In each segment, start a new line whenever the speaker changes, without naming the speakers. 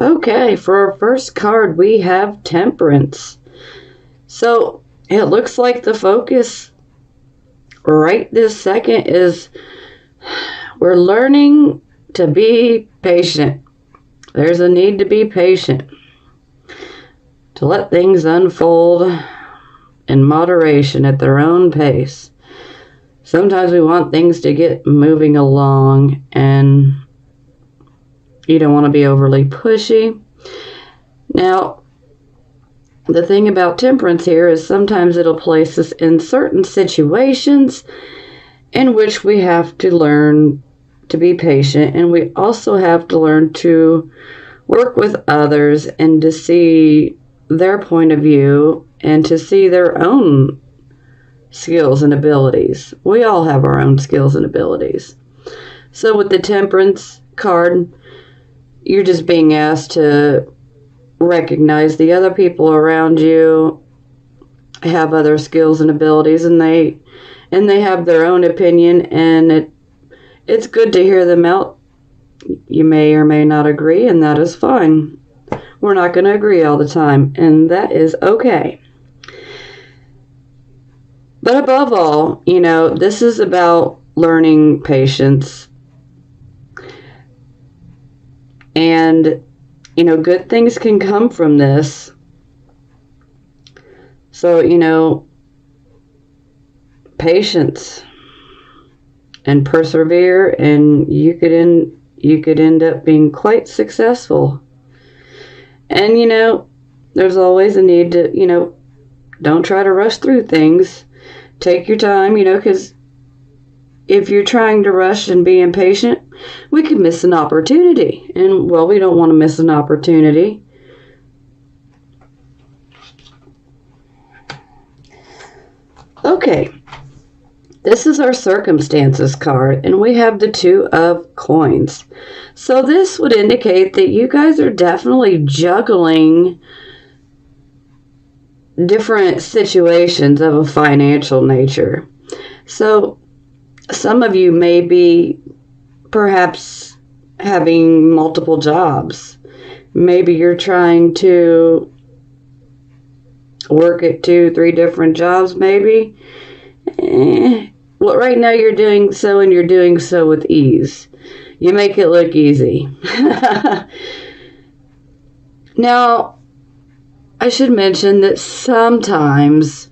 Okay, for our first card, we have Temperance. So it looks like the focus right this second is we're learning to be patient. There's a need to be patient, to let things unfold in moderation at their own pace. Sometimes we want things to get moving along, and you don't want to be overly pushy. Now, the thing about Temperance here is sometimes it'll place us in certain situations in which we have to learn to be patient, and we also have to learn to work with others and to see their point of view and to see their own skills and abilities. We all have our own skills and abilities. So with the Temperance card, you're just being asked to recognize the other people around you have other skills and abilities, and they have their own opinion, and it's good to hear them out. You may or may not agree, and that is fine. We're not going to agree all the time, and that is okay. But above all, this is about learning patience. And, good things can come from this. So, patience and persevere, and you could end up being quite successful. And, there's always a need to, don't try to rush through things. Take your time, because if you're trying to rush and be impatient, we could miss an opportunity. And, well, we don't want to miss an opportunity. Okay, this is our Circumstances card, and we have the Two of Coins. So this would indicate that you guys are definitely juggling different situations of a financial nature. So some of you may be perhaps having multiple jobs. Maybe you're trying to work at 2-3 different jobs, maybe. Well, right now you're doing so, and you're doing so with ease. You make it look easy. Now, I should mention that sometimes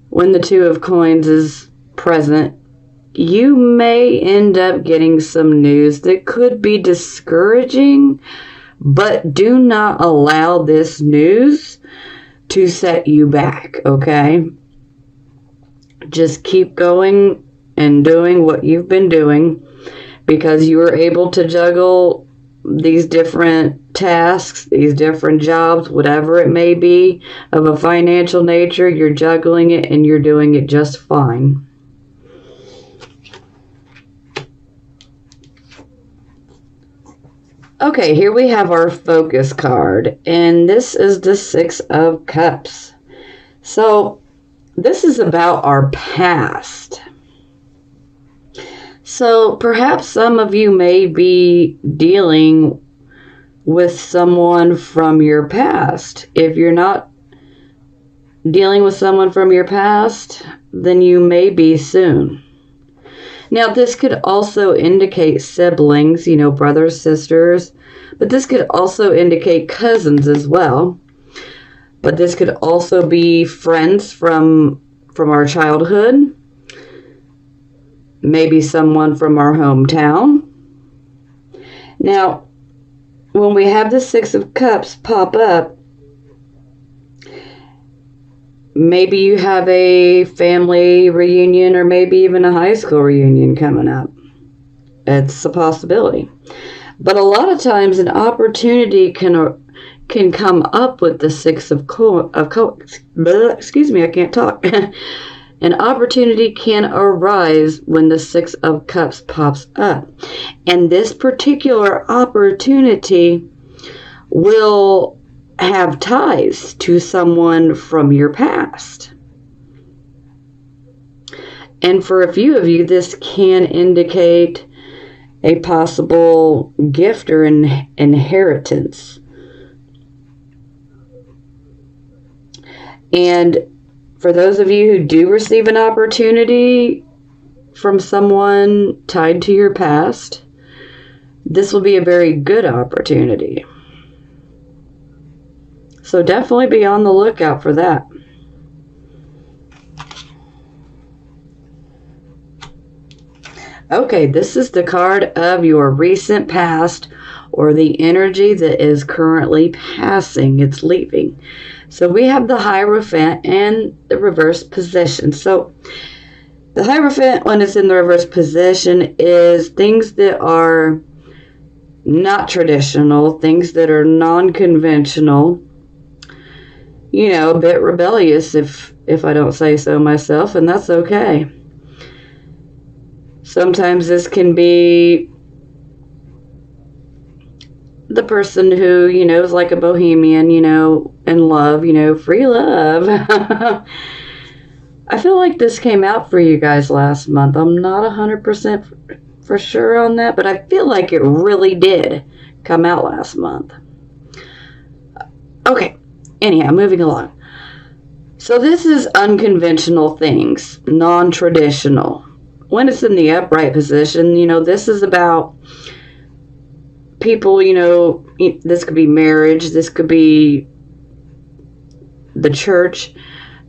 when the Two of Coins is present, you may end up getting some news that could be discouraging, but do not allow this news to set you back, okay? Just keep going and doing what you've been doing, because you are able to juggle these different tasks, these different jobs, whatever it may be of a financial nature. You're juggling it, and you're doing it just fine. Okay, here we have our focus card, and this is the Six of Cups. So this is about our past. So perhaps some of you may be dealing with someone from your past. If you're not dealing with someone from your past, then you may be soon. Now, this could also indicate siblings, brothers, sisters, but this could also indicate cousins as well. But this could also be friends from our childhood, maybe someone from our hometown. Now, when we have the Six of Cups pop up, maybe you have a family reunion, or maybe even a high school reunion coming up. It's a possibility. But a lot of times an opportunity can come up with the Six of Cups. Excuse me, I can't talk. An opportunity can arise when the Six of Cups pops up. And this particular opportunity will have ties to someone from your past. And for a few of you, this can indicate a possible gift or inheritance And for those of you who do receive an opportunity from someone tied to your past, this will be a very good opportunity. So definitely be on the lookout for that. Okay, this is the card of your recent past, or the energy that is currently passing. It's leaving. So we have the Hierophant and the reverse position. So the Hierophant, when it's in the reverse position, is things that are not traditional, things that are non-conventional, you know, a bit rebellious if I don't say so myself, and that's okay. Sometimes this can be the person who, you know, is like a bohemian, you know, in love, you know, free love. I feel like this came out for you guys last month. I'm not 100% for sure on that, but I feel like it really did come out last month. Okay, anyhow, moving along. So this is unconventional things, non-traditional. When it's in the upright position, you know, this is about people, you know, this could be marriage, this could be the church,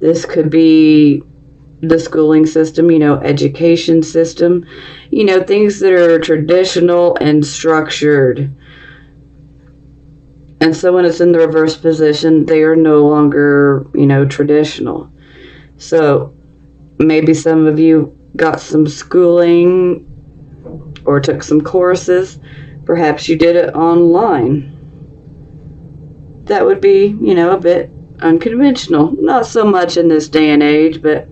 this could be the schooling system, you know, education system, you know, things that are traditional and structured. And so when it's in the reverse position, they are no longer, you know, traditional. So maybe some of you got some schooling or took some courses. Perhaps you did it online. That would be, you know, a bit unconventional. Not so much in this day and age, but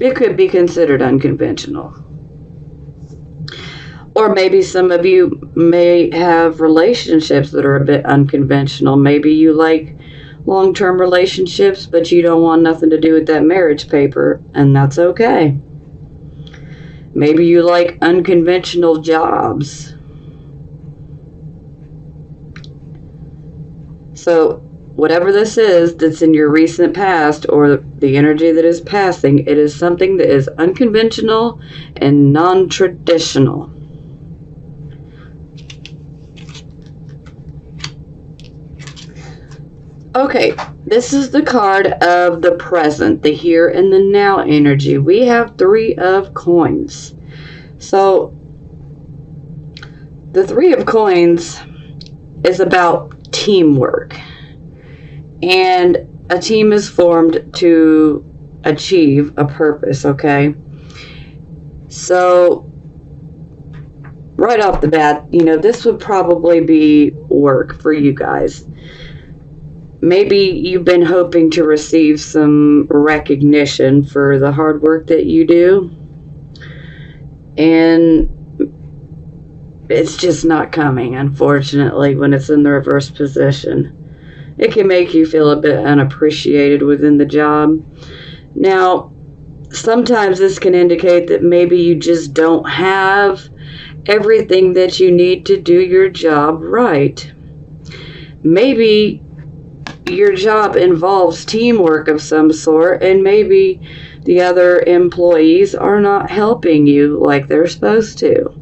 it could be considered unconventional. Or maybe some of you may have relationships that are a bit unconventional. Maybe you like long-term relationships, but you don't want nothing to do with that marriage paper, and that's okay. Maybe you like unconventional jobs. So whatever this is that's in your recent past, or the energy that is passing, it is something that is unconventional and non-traditional. Okay, this is the card of the present, the here and the now energy. We have 3 of coins. So the 3 of coins is about teamwork. And a team is formed to achieve a purpose, okay? So right off the bat, you know, this would probably be work for you guys. Maybe you've been hoping to receive some recognition for the hard work that you do, and it's just not coming, unfortunately, when it's in the reverse position. It can make you feel a bit unappreciated within the job. Now, sometimes this can indicate that maybe you just don't have everything that you need to do your job right. Maybe your job involves teamwork of some sort, and maybe the other employees are not helping you like they're supposed to.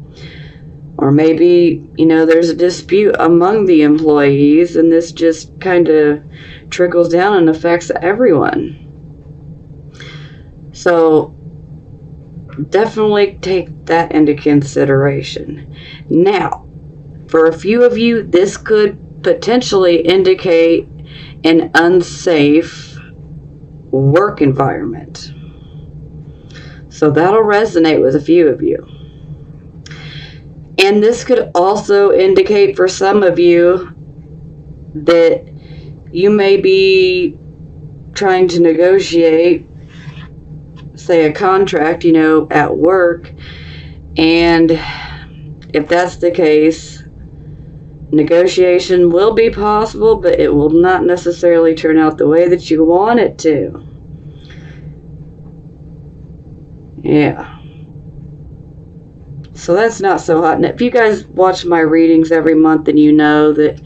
Or maybe, you know, there's a dispute among the employees, and this just kind of trickles down and affects everyone. So definitely take that into consideration. Now, for a few of you, this could potentially indicate an unsafe work environment. So that'll resonate with a few of you. And this could also indicate for some of you that you may be trying to negotiate, say, a contract, you know, at work. And if that's the case, negotiation will be possible, but it will not necessarily turn out the way that you want it to. Yeah. So that's not so hot. And if you guys watch my readings every month, then you know that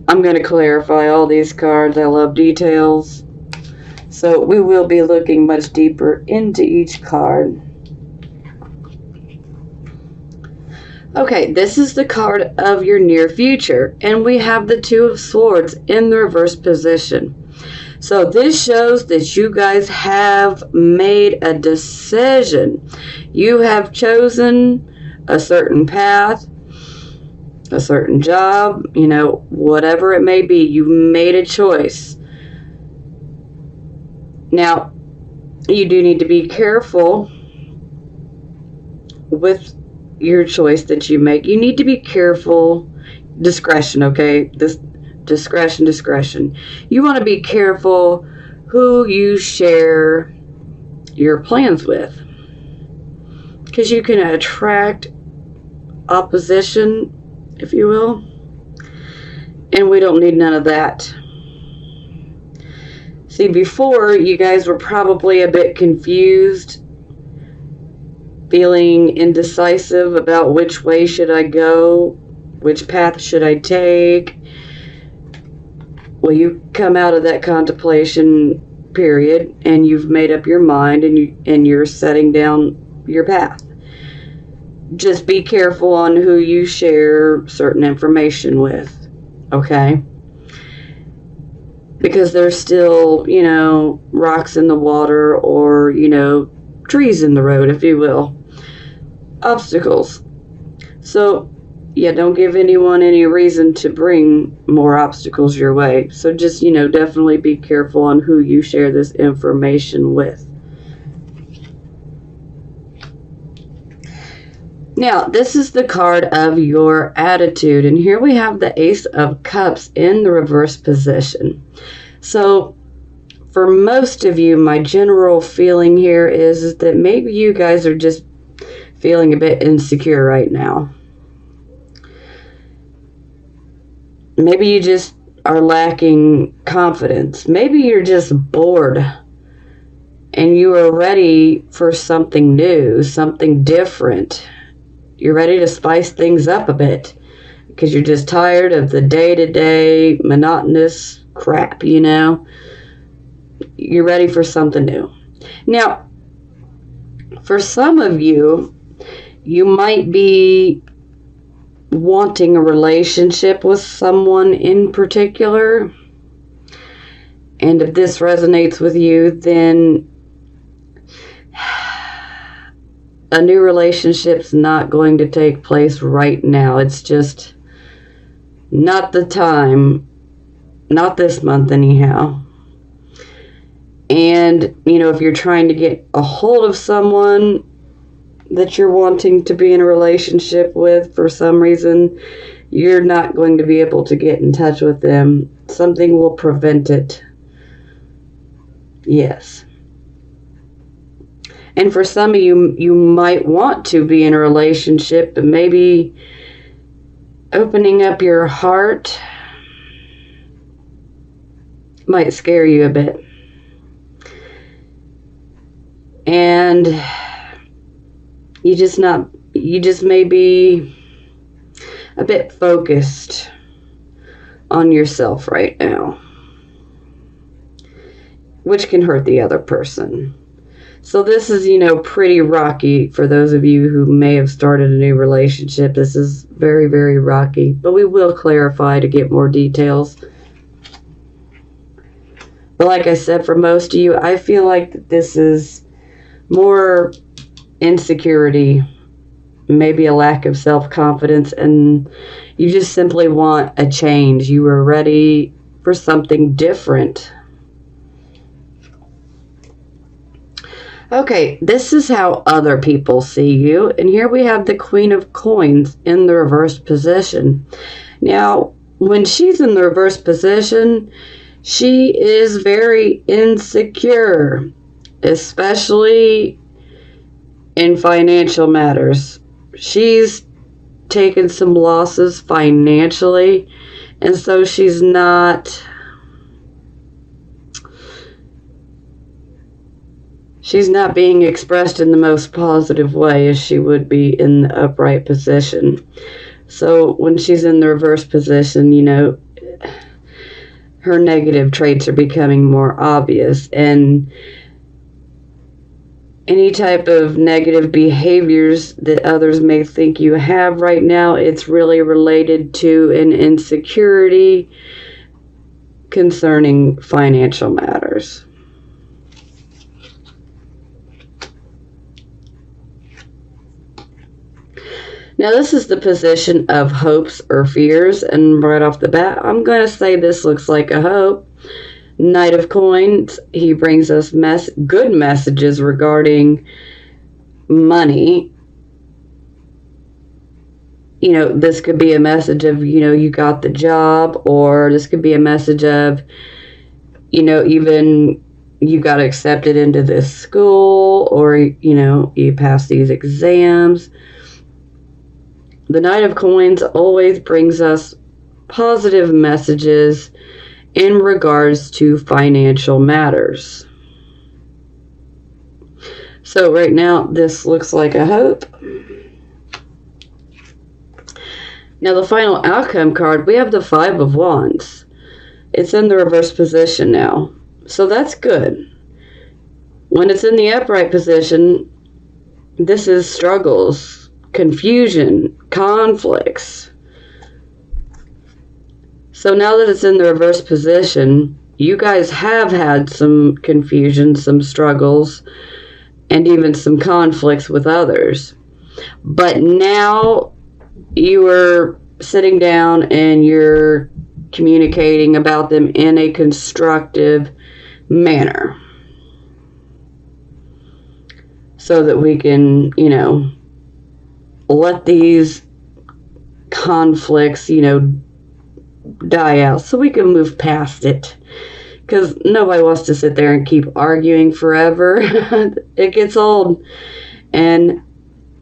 I'm going to clarify all these cards. I love details. So we will be looking much deeper into each card. Okay, this is the card of your near future, and we have the Two of Swords in the reverse position. So this shows that you guys have made a decision. You have chosen a certain path, a certain job, whatever it may be. You've made a choice. Now, you do need to be careful with your choice that you make. You need to be careful. Discretion, okay? This discretion. You want to be careful who you share your plans with, because you can attract opposition, if you will, and we don't need none of that. See, before, you guys were probably a bit confused, feeling indecisive about which way should I go, which path should I take. Well, you come out of that contemplation period and you've made up your mind, and you're setting down your path. Just be careful on who you share certain information with, okay? Because there's still, rocks in the water, or, trees in the road, if you will. Obstacles. So, yeah, don't give anyone any reason to bring more obstacles your way. So just, definitely be careful on who you share this information with. Now, this is the card of your attitude, and here we have the Ace of Cups in the reverse position. So, for most of you, my general feeling here is that maybe you guys are just feeling a bit insecure right now. Maybe you just are lacking confidence. Maybe you're just bored and you are ready for something new, something different. You're ready to spice things up a bit because you're just tired of the day-to-day monotonous crap, You're ready for something new. Now, for some of you, you might be wanting a relationship with someone in particular. And if this resonates with you, then a new relationship's not going to take place right now. It's just not the time. Not this month anyhow. And, if you're trying to get a hold of someone that you're wanting to be in a relationship with, for some reason, you're not going to be able to get in touch with them. Something will prevent it. Yes. And for some of you, you might want to be in a relationship, but maybe opening up your heart might scare you a bit. And you just may be a bit focused on yourself right now, which can hurt the other person. So this is, pretty rocky for those of you who may have started a new relationship. This is very, very rocky, but we will clarify to get more details. But like I said, for most of you, I feel like this is more insecurity, maybe a lack of self-confidence, and you just simply want a change. You are ready for something different. Okay, this is how other people see you. And here we have the Queen of Coins in the reverse position. Now, when she's in the reverse position, she is very insecure, especially in financial matters. She's taken some losses financially, and so she's not being expressed in the most positive way as she would be in the upright position. So when she's in the reverse position, her negative traits are becoming more obvious, and any type of negative behaviors that others may think you have right now, it's really related to an insecurity concerning financial matters. Now, this is the position of hopes or fears, and right off the bat, I'm going to say this looks like a hope. Knight of Coins, he brings us good messages regarding money. You know, this could be a message of, you know, you got the job, or this could be a message of, you know, even you got accepted into this school, or, you know, you passed these exams. The Knight of Coins always brings us positive messages in regards to financial matters. So right now, this looks like a hope. Now the final outcome card, we have the Five of Wands. It's in the reverse position now. So that's good. When it's in the upright position, this is struggles, confusion, conflicts. So now that it's in the reverse position, you guys have had some confusion, some struggles, and even some conflicts with others. But now you are sitting down and you're communicating about them in a constructive manner, so that we can, you know, let these conflicts, you know, die out, so we can move past it. Because nobody wants to sit there and keep arguing forever. It gets old. And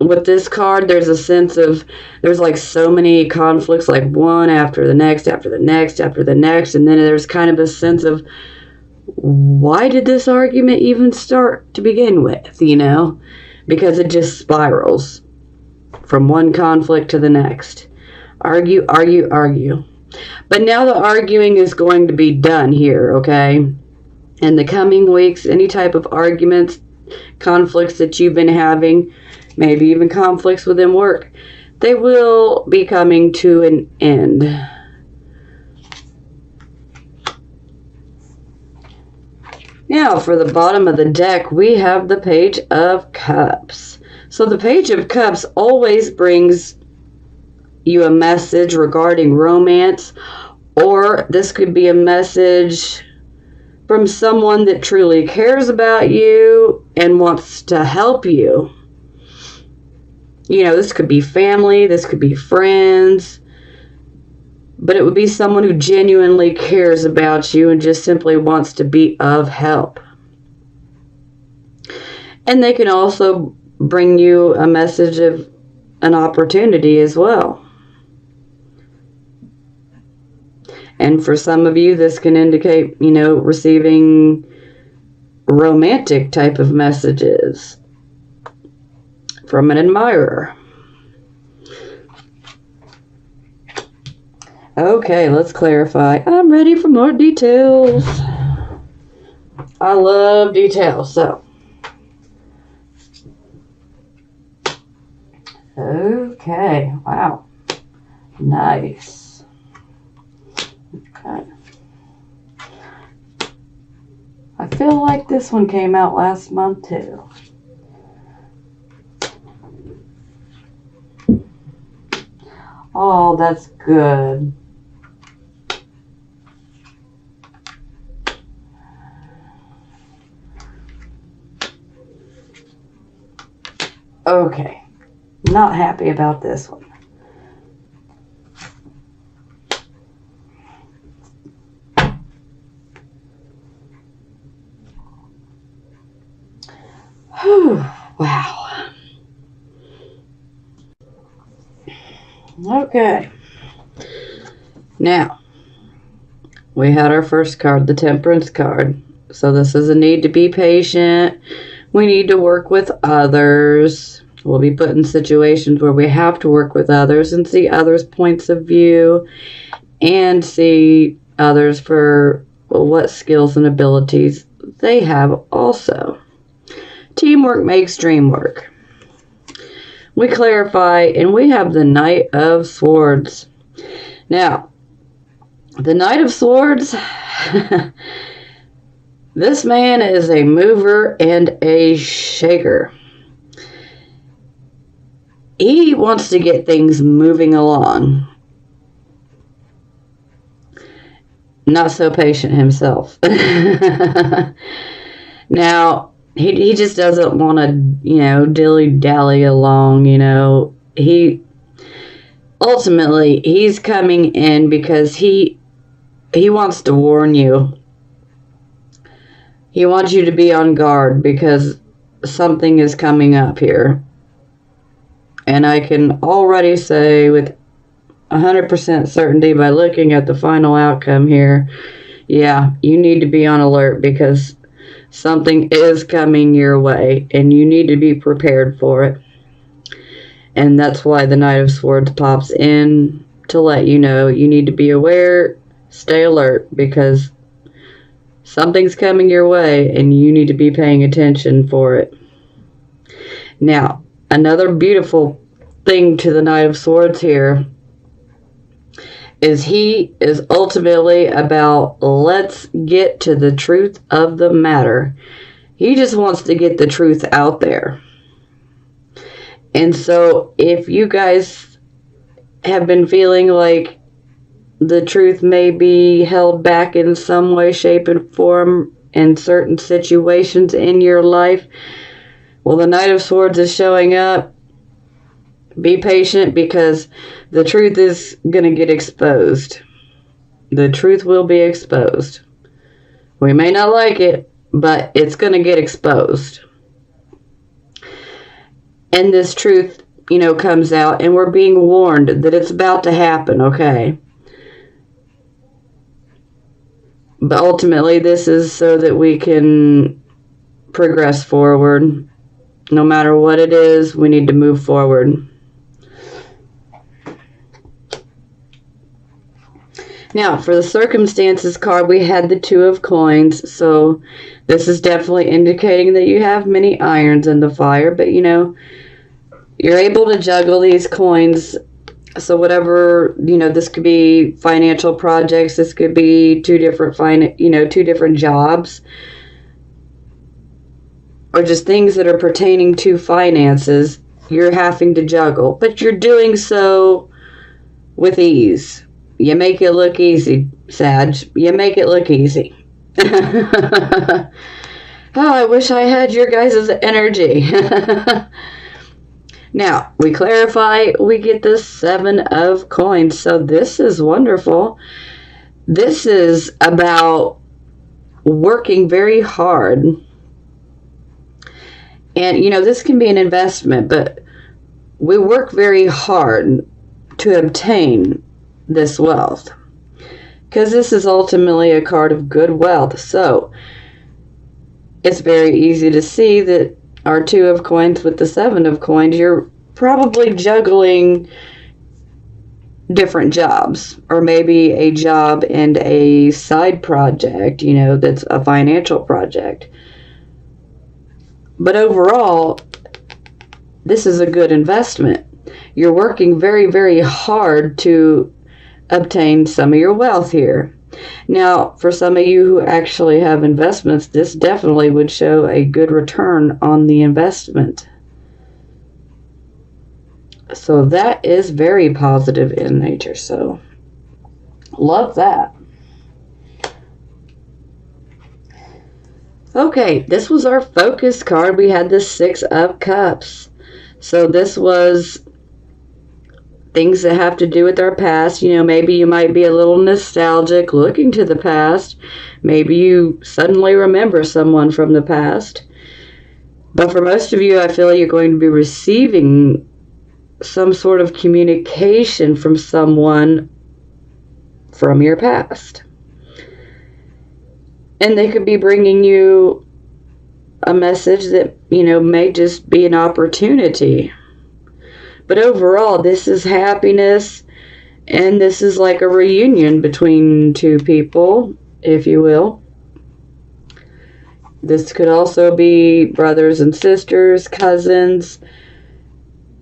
with this card, there's a sense of, there's like so many conflicts, like one after the next, after the next, after the next. And then there's kind of a sense of, why did this argument even start to begin with, you know? Because it just spirals from one conflict to the next. Argue, argue, argue. But now the arguing is going to be done here, okay? In the coming weeks, any type of arguments, conflicts that you've been having, maybe even conflicts within work, they will be coming to an end. Now, for the bottom of the deck, we have the Page of Cups. So the Page of Cups always brings you a message regarding romance, or this could be a message from someone that truly cares about you and wants to help you. You know, this could be family, this could be friends, but it would be someone who genuinely cares about you and just simply wants to be of help. And they can also bring you a message of an opportunity as well. And for some of you, this can indicate, you know, receiving romantic type of messages from an admirer. Okay, let's clarify. I'm ready for more details. I love details, so. Okay, wow. Nice. Okay. I feel like this one came out last month too. Oh, that's good. Okay. Not happy about this one. Wow. Okay. Now, we had our first card, the Temperance card. So this is a need to be patient. We need to work with others. We'll be put in situations where we have to work with others and see others' points of view and see others for what skills and abilities they have also. Teamwork makes dream work. We clarify, and we have the Knight of Swords. Now, the Knight of Swords, this man is a mover and a shaker. He wants to get things moving along. Not so patient himself. Now, he just doesn't want to, dilly-dally along, Ultimately, he's coming in because he wants to warn you. He wants you to be on guard because something is coming up here. And I can already say with 100% certainty by looking at the final outcome here, yeah, you need to be on alert because something is coming your way and you need to be prepared for it. And that's why the Knight of Swords pops in to let you know you need to be aware, stay alert, because something's coming your way and you need to be paying attention for it. Now, another beautiful thing to the Knight of Swords here is he is ultimately about, let's get to the truth of the matter. He just wants to get the truth out there. And so if you guys have been feeling like the truth may be held back in some way, shape, and form in certain situations in your life, well, the Knight of Swords is showing up. Be patient because the truth is going to get exposed. The truth will be exposed. We may not like it, but it's going to get exposed. And this truth, comes out, and we're being warned that it's about to happen, okay? But ultimately, this is so that we can progress forward. No matter what it is, we need to move forward. Now, for the circumstances card, we had the Two of Coins. So this is definitely indicating that you have many irons in the fire. But, you're able to juggle these coins. So whatever, this could be financial projects. This could be two different jobs. Or just things that are pertaining to finances. You're having to juggle. But you're doing so with ease. You make it look easy, Sag. You make it look easy. Oh, I wish I had your guys' energy. Now, we clarify, we get the Seven of Coins. So this is wonderful. This is about working very hard. And, this can be an investment, but we work very hard to obtain this wealth. Because this is ultimately a card of good wealth. So, it's very easy to see that our Two of Coins with the Seven of Coins, you're probably juggling different jobs, or maybe a job and a side project, that's a financial project. But overall, this is a good investment. You're working very, very hard to obtain some of your wealth here. Now, for some of you who actually have investments, this definitely would show a good return on the investment. So that is very positive in nature. So, love that. Okay, this was our focus card. We had the Six of Cups. So this was things that have to do with our past. Maybe you might be a little nostalgic looking to the past. Maybe you suddenly remember someone from the past. But for most of you, I feel you're going to be receiving some sort of communication from someone from your past. And they could be bringing you a message that, may just be an opportunity. But overall, this is happiness. And this is like a reunion between two people, if you will. This could also be brothers and sisters, cousins,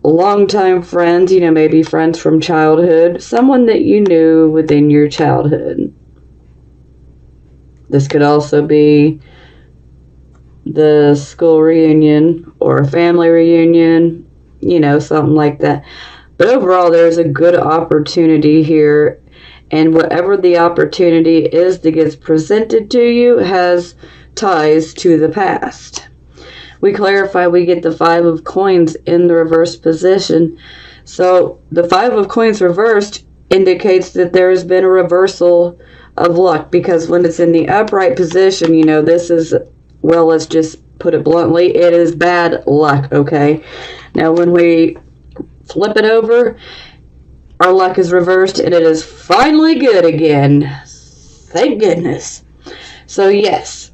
longtime friends, maybe friends from childhood, someone that you knew within your childhood. This could also be the school reunion or a family reunion, something like that. But overall, there's a good opportunity here, and whatever the opportunity is that gets presented to you has ties to the past. We clarify, we get the 5 of coins in the reverse position. So the 5 of coins reversed indicates that there has been a reversal of luck, because when it's in the upright position, this is, well, let's just put it bluntly, it is bad luck, okay? Now, when we flip it over, our luck is reversed, and it is finally good again. Thank goodness. So, yes.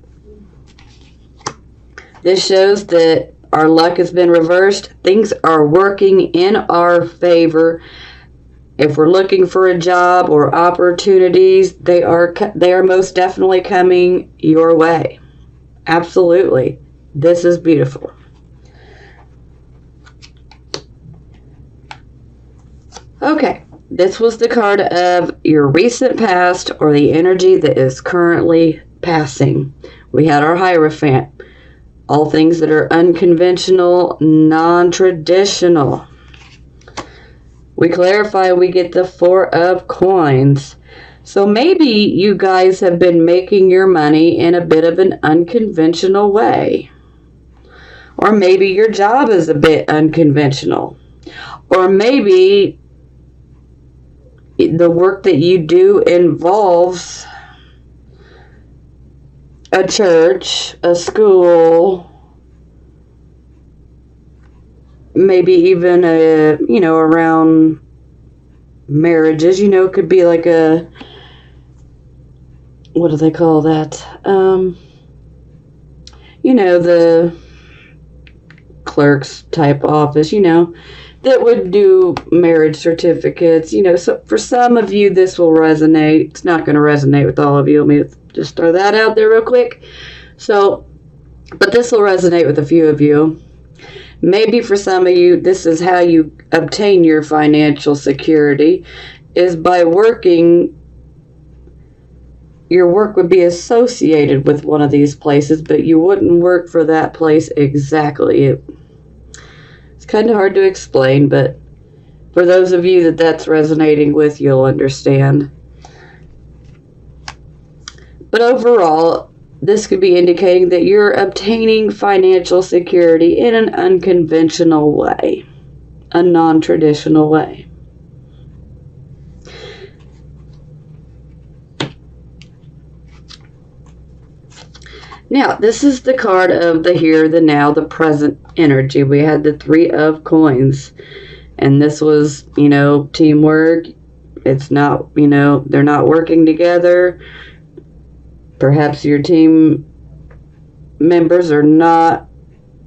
This shows that our luck has been reversed. Things are working in our favor. If we're looking for a job or opportunities, they are most definitely coming your way. Absolutely. This is beautiful. Okay, this was the card of your recent past, or the energy that is currently passing. We had our Hierophant. All things that are unconventional, non-traditional. We clarify, we get the 4 of coins. So maybe you guys have been making your money in a bit of an unconventional way. Or maybe your job is a bit unconventional. Or maybe the work that you do involves a church, a school, maybe even around marriages. It could be like a, what do they call that? The clerk's type office, that would do marriage certificates. So for some of you, this will resonate. It's not going to resonate with all of you. Let me just throw that out there real quick. So, but this will resonate with a few of you. Maybe for some of you, this is how you obtain your financial security, is by working. Your work would be associated with one of these places, but you wouldn't work for that place exactly. It's kind of hard to explain, but for those of you that that's resonating with, you'll understand. But overall, this could be indicating that you're obtaining financial security in an unconventional way, a non-traditional way. Now, this is the card of the here, the now, the present energy. We had the 3 of coins, and this was, teamwork. It's not, they're not working together. Perhaps your team members are not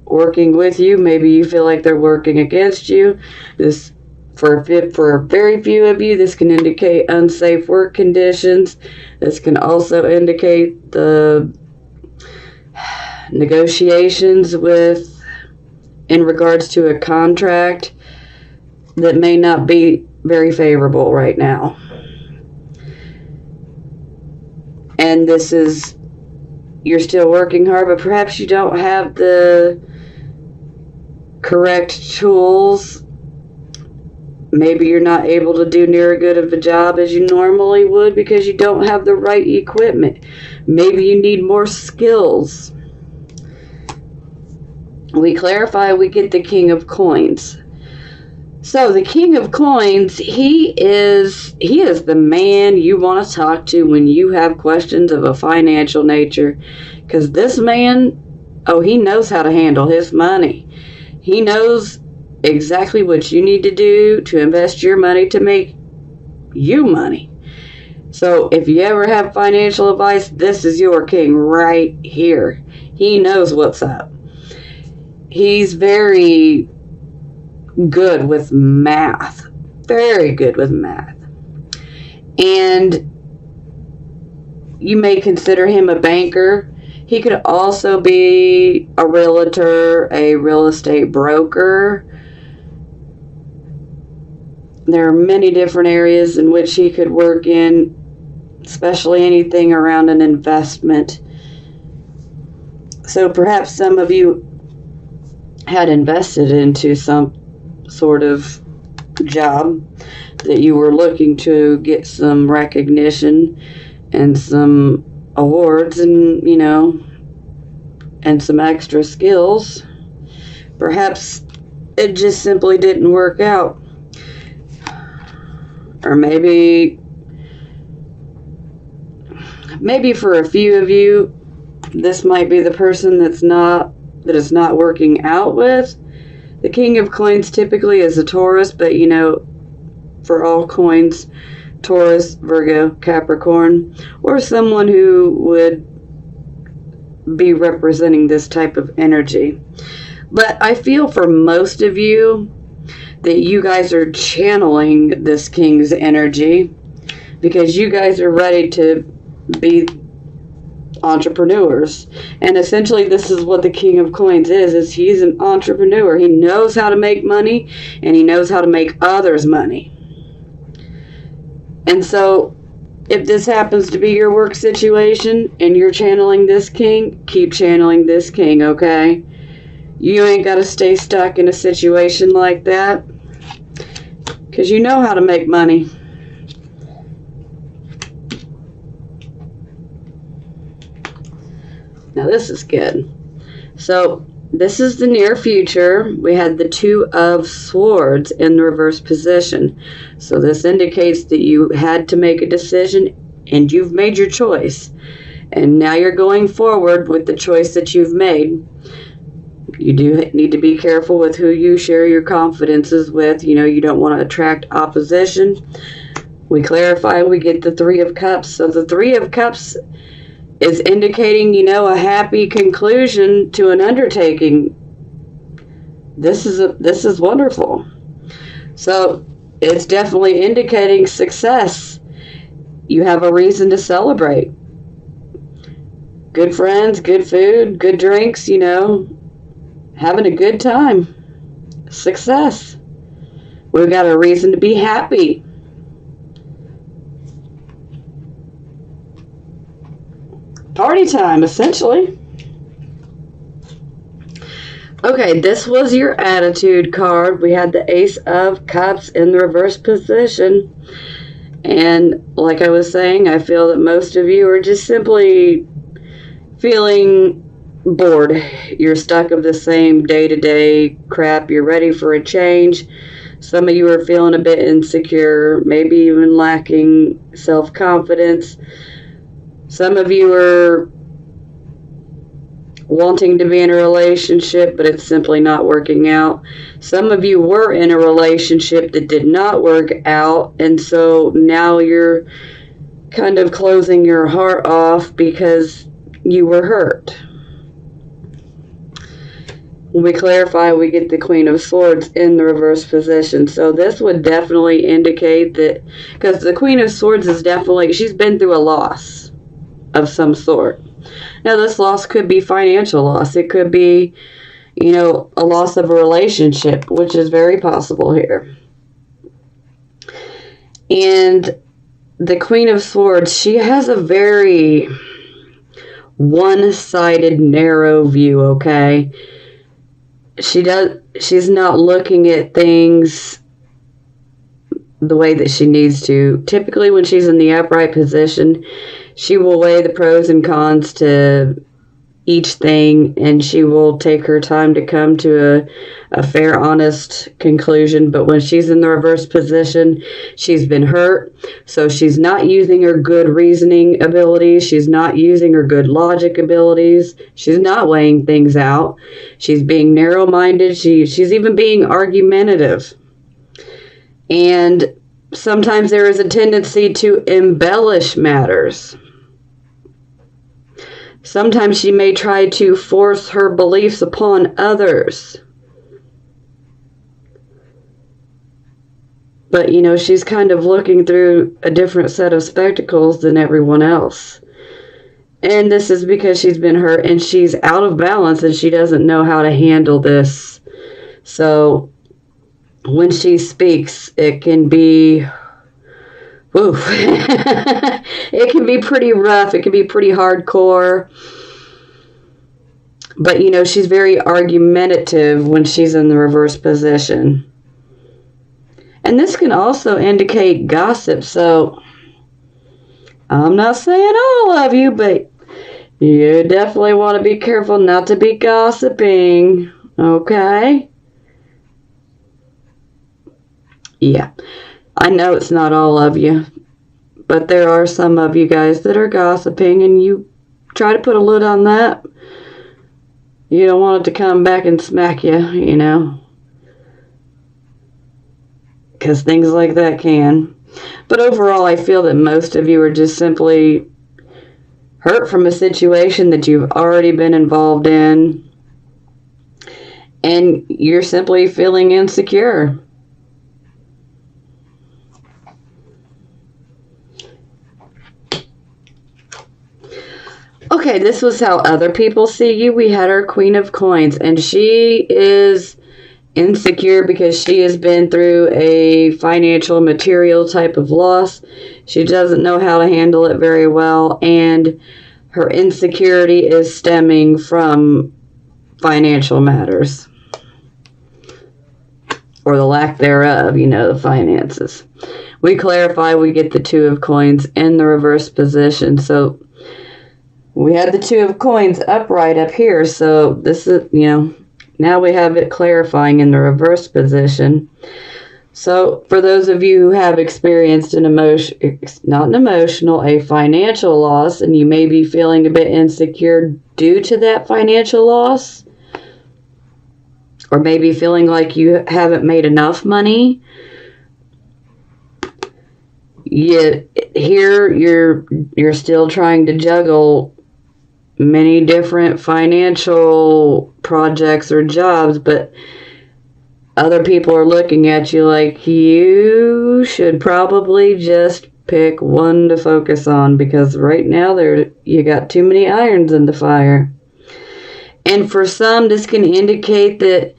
working with you. Maybe you feel like they're working against you. This, for very few of you, this can indicate unsafe work conditions. This can also indicate the negotiations in regards to a contract that may not be very favorable right now. And this is, you're still working hard, but perhaps you don't have the correct tools. Maybe you're not able to do near as good of a job as you normally would because you don't have the right equipment. Maybe you need more skills. We clarify, we get the King of Coins. So the King of Coins, he is the man you want to talk to when you have questions of a financial nature. Because this man, he knows how to handle his money. He knows exactly what you need to do to invest your money to make you money. So if you ever have financial advice, this is your king right here. He knows what's up. He's very good with math. Very good with math. And you may consider him a banker. He could also be a realtor, a real estate broker. There are many different areas in which he could work in, especially anything around an investment. So perhaps some of you had invested into some sort of job that you were looking to get some recognition and some awards and, and some extra skills. Perhaps it just simply didn't work out. Or maybe for a few of you, this might be the person that it's not working out with. The King of Coins typically is a Taurus, but for all coins, Taurus, Virgo, Capricorn, or someone who would be representing this type of energy. But I feel for most of you that you guys are channeling this King's energy because you guys are ready to be entrepreneurs. And essentially this is what the King of Coins is he's an entrepreneur. He knows how to make money and he knows how to make others money. And so if this happens to be your work situation and you're channeling this King, keep channeling this King, okay? You ain't got to stay stuck in a situation like that because you know how to make money. Now this is good. So this is the near future. We had the Two of Swords in the reverse position. So this indicates that you had to make a decision and you've made your choice. And now you're going forward with the choice that you've made. You do need to be careful with who you share your confidences with. You don't want to attract opposition. We clarify, we get the Three of Cups. So the Three of Cups is indicating, a happy conclusion to an undertaking. This is wonderful. So it's definitely indicating success. You have a reason to celebrate. Good friends, good food, good drinks, having a good time. Success. We've got a reason to be happy. Party time, essentially. Okay, this was your attitude card. We had the Ace of Cups in the reverse position. And like I was saying, I feel that most of you are just simply feeling bored. You're stuck of the same day-to-day crap. You're ready for a change. Some of you are feeling a bit insecure, maybe even lacking self-confidence. Some of you are wanting to be in a relationship, but it's simply not working out. Some of you were in a relationship that did not work out, and so now you're kind of closing your heart off because you were hurt. When we clarify, we get the Queen of Swords in the reverse position. So this would definitely indicate that, because the Queen of Swords is definitely, she's been through a loss of some sort. Now this loss could be financial loss. It could be, a loss of a relationship, which is very possible here. And the Queen of Swords, she has a very one-sided, narrow view, okay? She's not looking at things the way that she needs to. Typically when she's in the upright position, she will weigh the pros and cons to each thing, and she will take her time to come to a fair, honest conclusion. But when she's in the reverse position, she's been hurt, so she's not using her good reasoning abilities. She's not using her good logic abilities. She's not weighing things out. She's being narrow-minded. She's even being argumentative. And sometimes there is a tendency to embellish matters. Sometimes she may try to force her beliefs upon others. But, she's kind of looking through a different set of spectacles than everyone else. And this is because she's been hurt and she's out of balance and she doesn't know how to handle this. So when she speaks, it can be, woo, it can be pretty rough. It can be pretty hardcore. But, she's very argumentative when she's in the reverse position. And this can also indicate gossip. So I'm not saying all of you, but you definitely want to be careful not to be gossiping. Okay? Yeah. I know it's not all of you, but there are some of you guys that are gossiping, and you try to put a lid on that. You don't want it to come back and smack you, because things like that can. But overall, I feel that most of you are just simply hurt from a situation that you've already been involved in, and you're simply feeling insecure. Okay, this was how other people see you. We had our Queen of Coins, and she is insecure because she has been through a financial material type of loss. She doesn't know how to handle it very well, and her insecurity is stemming from financial matters, or the lack thereof, the finances. We clarify, we get the Two of Coins in the reverse position. So we had the Two of Coins upright up here, so this is, now we have it clarifying in the reverse position. So for those of you who have experienced a financial loss, and you may be feeling a bit insecure due to that financial loss, or maybe feeling like you haven't made enough money, yet here you're still trying to juggle many different financial projects or jobs, but other people are looking at you like you should probably just pick one to focus on, because right now you got too many irons in the fire. And for some, this can indicate that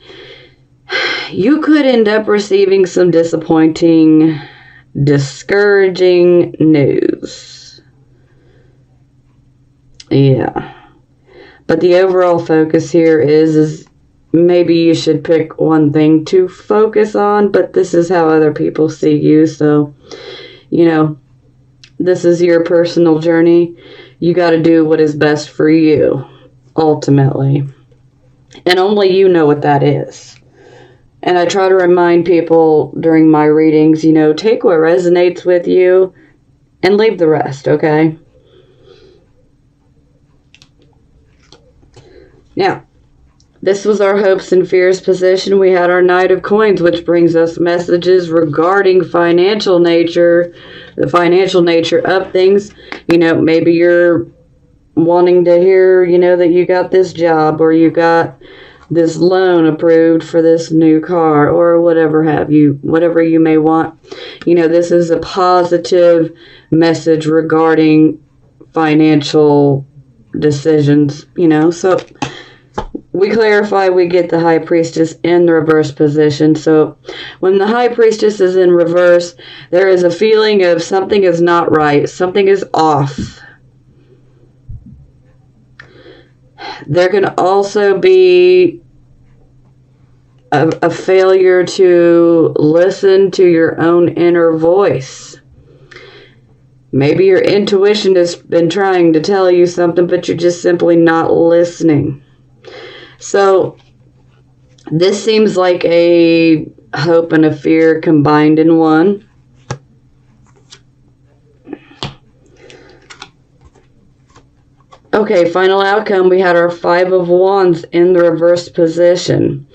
you could end up receiving some disappointing, discouraging news. Yeah. But the overall focus here is maybe you should pick one thing to focus on, but this is how other people see you. So, this is your personal journey. You got to do what is best for you, ultimately. And only you know what that is. And I try to remind people during my readings, take what resonates with you and leave the rest, okay? Now, this was our hopes and fears position. We had our Knight of Coins, which brings us messages regarding the financial nature of things. Maybe you're wanting to hear, that you got this job, or you got this loan approved for this new car, or whatever you may want. This is a positive message regarding financial decisions, so we clarify, we get the High Priestess in the reverse position. So when the High Priestess is in reverse, there is a feeling of something is not right, something is off. There can also be a failure to listen to your own inner voice. Maybe your intuition has been trying to tell you something, but you're just simply not listening. So this seems like a hope and a fear combined in one. Okay, final outcome, we had our Five of Wands in the reverse position.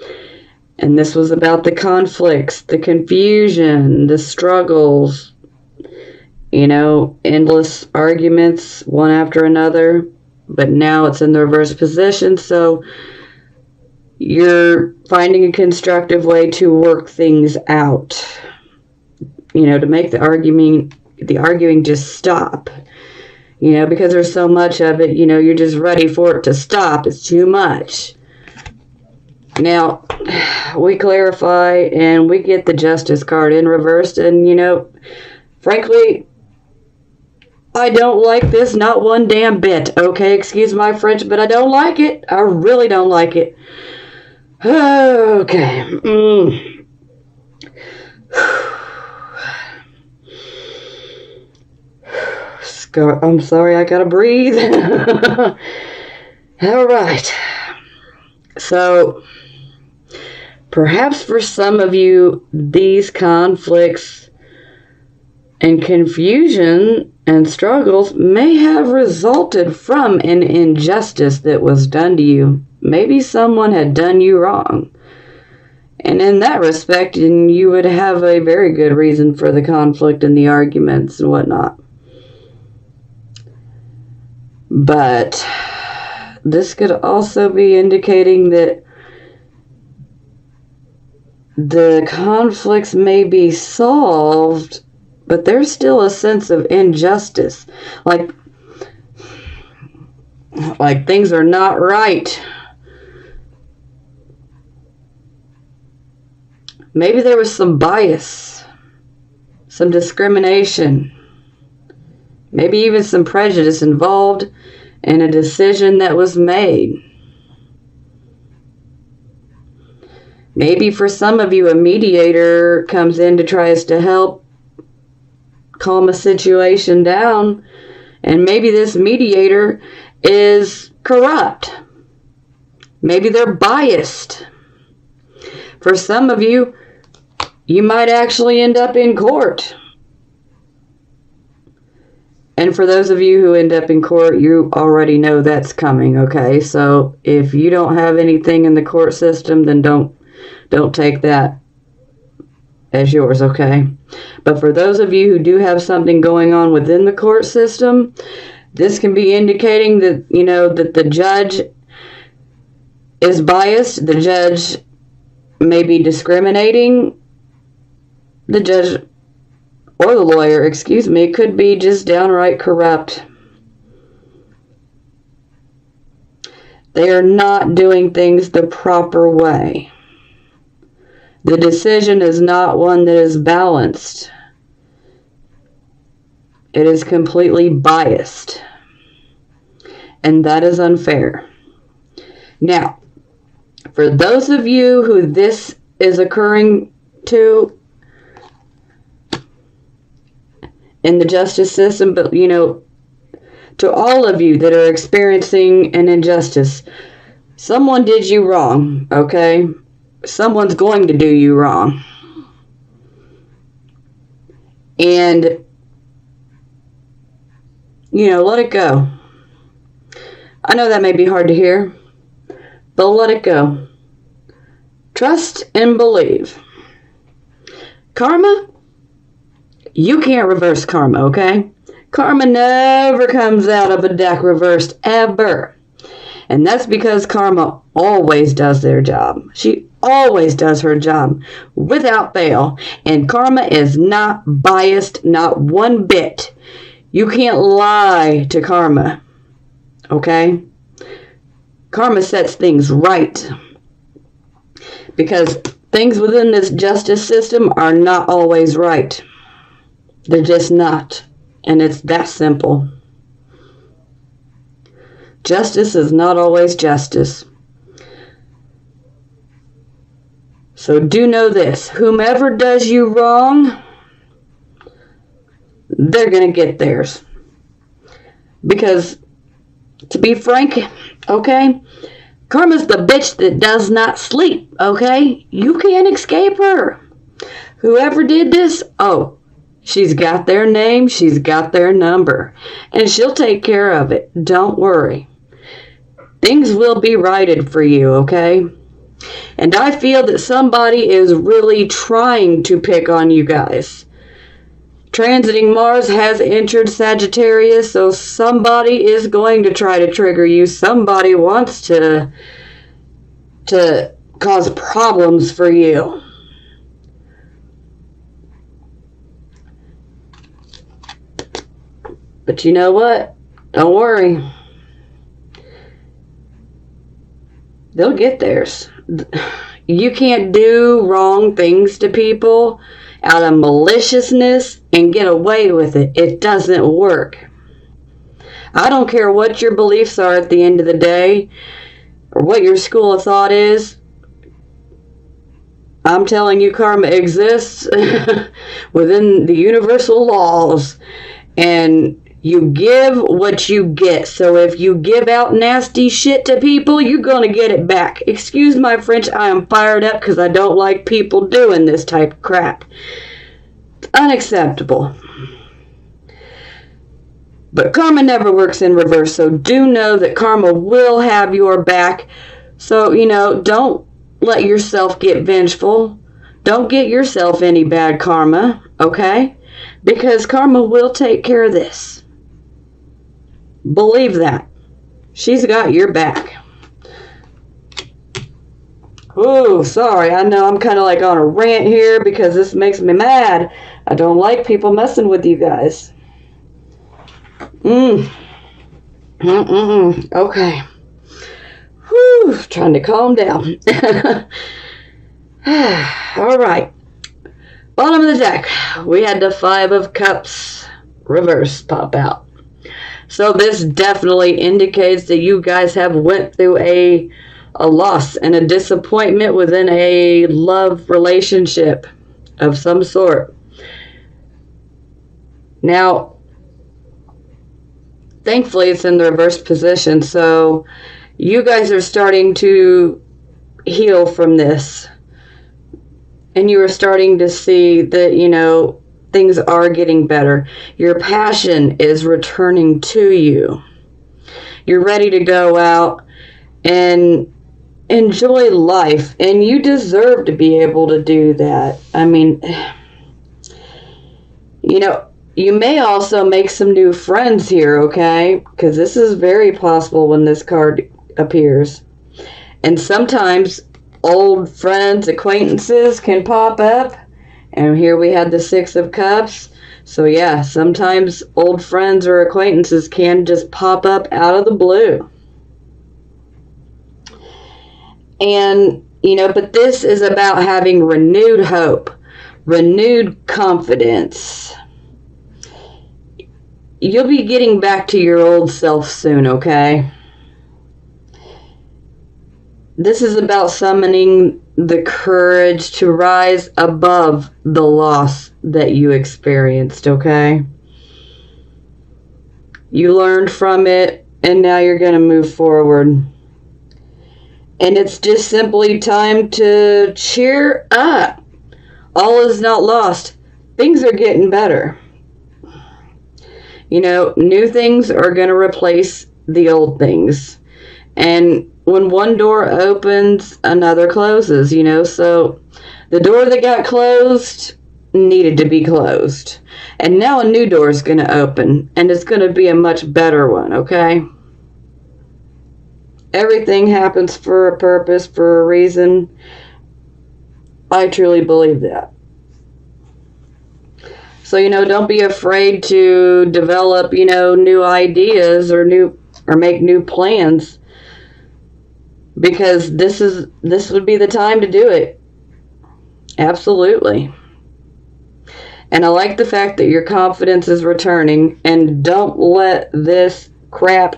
And this was about the conflicts, the confusion, the struggles, endless arguments, one after another. But now it's in the reverse position, so you're finding a constructive way to work things out. to make the arguing just stop. Because there's so much of it, you're just ready for it to stop. It's too much. Now, we clarify and we get the Justice card in reversed, and, frankly, I don't like this, not one damn bit, okay? Excuse my French, but I don't like it. I really don't like it. Okay. I'm sorry, I gotta breathe. All right. So, perhaps for some of you, these conflicts and confusion and struggles may have resulted from an injustice that was done to you. Maybe someone had done you wrong. And in that respect, you would have a very good reason for the conflict and the arguments and whatnot. But this could also be indicating that the conflicts may be solved, but there's still a sense of injustice. Like things are not right. Maybe there was some bias, some discrimination, maybe even some prejudice involved in a decision that was made. Maybe for some of you, a mediator comes in to try to help calm a situation down, and maybe this mediator is corrupt. Maybe they're biased. For some of you, you might actually end up in court. And for those of you who end up in court, you already know that's coming, okay? So if you don't have anything in the court system, then don't take that as yours, okay? But for those of you who do have something going on within the court system, this can be indicating that, that the judge is biased. The judge may be discriminating. The judge or the lawyer, could be just downright corrupt. They are not doing things the proper way. The decision is not one that is balanced. It is completely biased. And that is unfair. Now, for those of you who this is occurring to in the justice system, but to all of you that are experiencing an injustice, someone did you wrong, okay? Someone's going to do you wrong. And, let it go. I know that may be hard to hear, but let it go. Trust and believe. Karma, you can't reverse karma, okay? Karma never comes out of a deck reversed, ever. And that's because karma always does their job. She always does her job without fail. And karma is not biased, not one bit. You can't lie to karma, okay? Karma sets things right. Because things within this justice system are not always right. They're just not. And it's that simple. Justice is not always justice. So do know this. Whomever does you wrong, they're going to get theirs. Because, to be frank, okay, karma's the bitch that does not sleep, okay? You can't escape her. Whoever did this, she's got their name, she's got their number, and she'll take care of it. Don't worry. Things will be righted for you, okay? And I feel that somebody is really trying to pick on you guys. Transiting Mars has entered Sagittarius, so somebody is going to try to trigger you. Somebody wants to cause problems for you. But you know what? Don't worry. They'll get theirs. You can't do wrong things to people out of maliciousness and get away with it. It doesn't work. I don't care what your beliefs are at the end of the day or what your school of thought is. I'm telling you, karma exists within the universal laws, and you give what you get. So if you give out nasty shit to people, you're going to get it back. Excuse my French, I am fired up because I don't like people doing this type of crap. It's unacceptable. But karma never works in reverse, so do know that karma will have your back. So, don't let yourself get vengeful. Don't get yourself any bad karma, okay? Because karma will take care of this. Believe that. She's got your back. Ooh, sorry. I know I'm kind of like on a rant here because this makes me mad. I don't like people messing with you guys. Okay. Whew, trying to calm down. All right. Bottom of the deck, we had the 5 of Cups reverse pop out. So this definitely indicates that you guys have went through a loss and a disappointment within a love relationship of some sort. Now, thankfully it's in the reverse position, so you guys are starting to heal from this. And you are starting to see that, things are getting better. Your passion is returning to you. You're ready to go out and enjoy life. And you deserve to be able to do that. I mean, you may also make some new friends here, okay? Because this is very possible when this card appears. And sometimes old friends, acquaintances can pop up. And here we had the 6 of Cups. So yeah, sometimes old friends or acquaintances can just pop up out of the blue. And, but this is about having renewed hope, renewed confidence. You'll be getting back to your old self soon, okay? This is about summoning the courage to rise above the loss that you experienced, okay? You learned from it, and now you're going to move forward. And it's just simply time to cheer up. All is not lost. Things are getting better. New things are going to replace the old things. And when one door opens, another closes, So the door that got closed needed to be closed. And now a new door is going to open. And it's going to be a much better one, okay? Everything happens for a purpose, for a reason. I truly believe that. So, don't be afraid to develop, new ideas or make new plans. Because this would be the time to do it. Absolutely. And I like the fact that your confidence is returning. And don't let this crap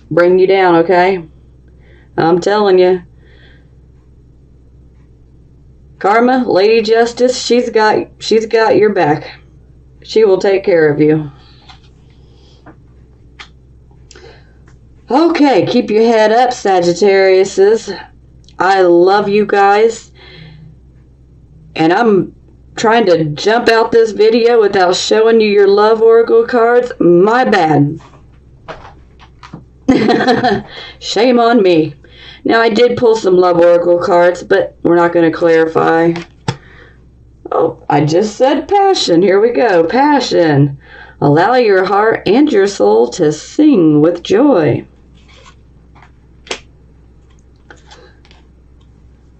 bring you down, okay? I'm telling you. Karma, Lady Justice, she's got your back. She will take care of you. Okay, keep your head up, Sagittariuses. I love you guys. And I'm trying to jump out this video without showing you your love oracle cards. My bad. Shame on me. Now, I did pull some love oracle cards, but we're not going to clarify. Oh, I just said passion. Here we go. Passion. Allow your heart and your soul to sing with joy.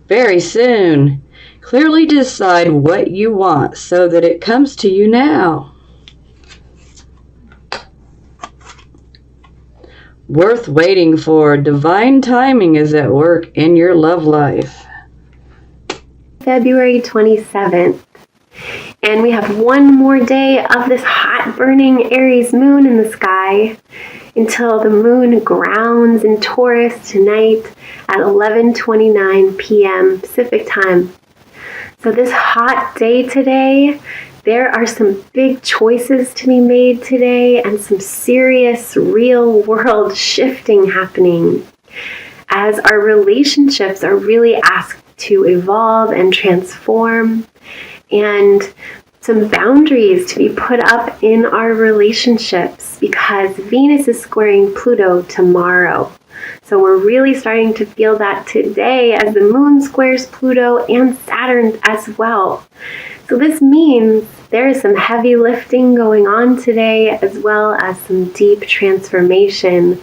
Very soon. Clearly decide what you want so that it comes to you now. worth waiting for. Divine timing is at work in your love life.
February 27th. And we have one more day of this hot burning Aries moon in the sky until the moon grounds in Taurus tonight at 11:29 p.m. Pacific time. So this hot day today, there are some big choices to be made today and some serious real world shifting happening as our relationships are really asked to evolve and transform, and some boundaries to be put up in our relationships because Venus is squaring Pluto tomorrow. So we're really starting to feel that today as the moon squares Pluto and Saturn as well. So this means there is some heavy lifting going on today, as well as some deep transformation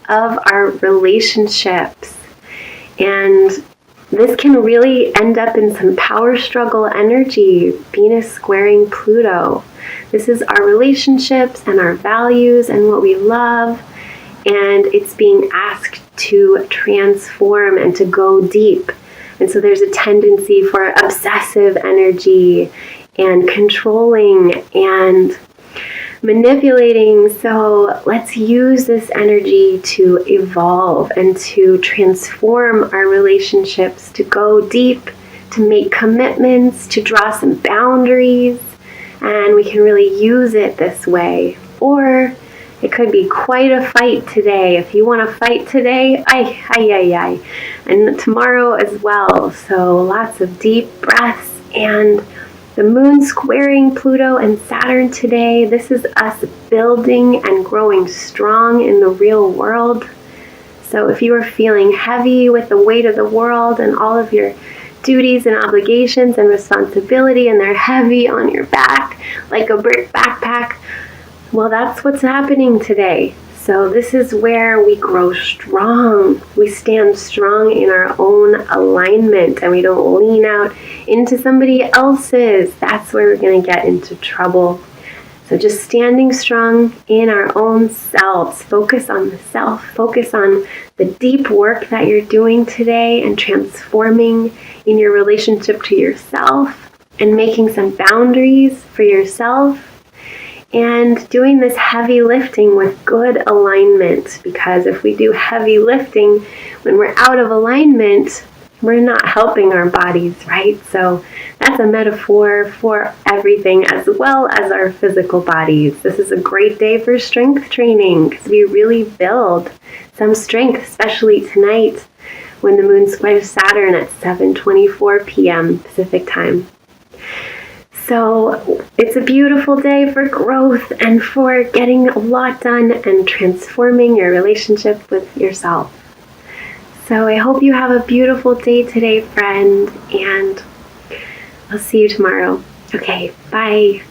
of our relationships. And this can really end up in some power struggle energy, Venus squaring Pluto. This is our relationships and our values and what we love, and it's being asked to transform and to go deep. And so there's a tendency for obsessive energy and controlling and manipulating. So let's use this energy to evolve and to transform our relationships, to go deep, to make commitments, to draw some boundaries, and we can really use it this way. Or it could be quite a fight today. If you want to fight today, and tomorrow as well. So lots of deep breaths, and the moon squaring Pluto and Saturn today. This is us building and growing strong in the real world. So if you are feeling heavy with the weight of the world and all of your duties and obligations and responsibility, and they're heavy on your back like a brick backpack, well, that's what's happening today. So this is where we grow strong. We stand strong in our own alignment, and we don't lean out into somebody else's. That's where we're going to get into trouble. So just standing strong in our own selves. Focus on the self. Focus on the deep work that you're doing today and transforming in your relationship to yourself and making some boundaries for yourself. And doing this heavy lifting with good alignment, because if we do heavy lifting when we're out of alignment, we're not helping our bodies, right? So that's a metaphor for everything as well as our physical bodies. This is a great day for strength training because we really build some strength, especially tonight when the moon squares Saturn at 7:24 p.m. Pacific time. So it's a beautiful day for growth and for getting a lot done and transforming your relationship with yourself. So I hope you have a beautiful day today, friend, and I'll see you tomorrow. Okay, bye.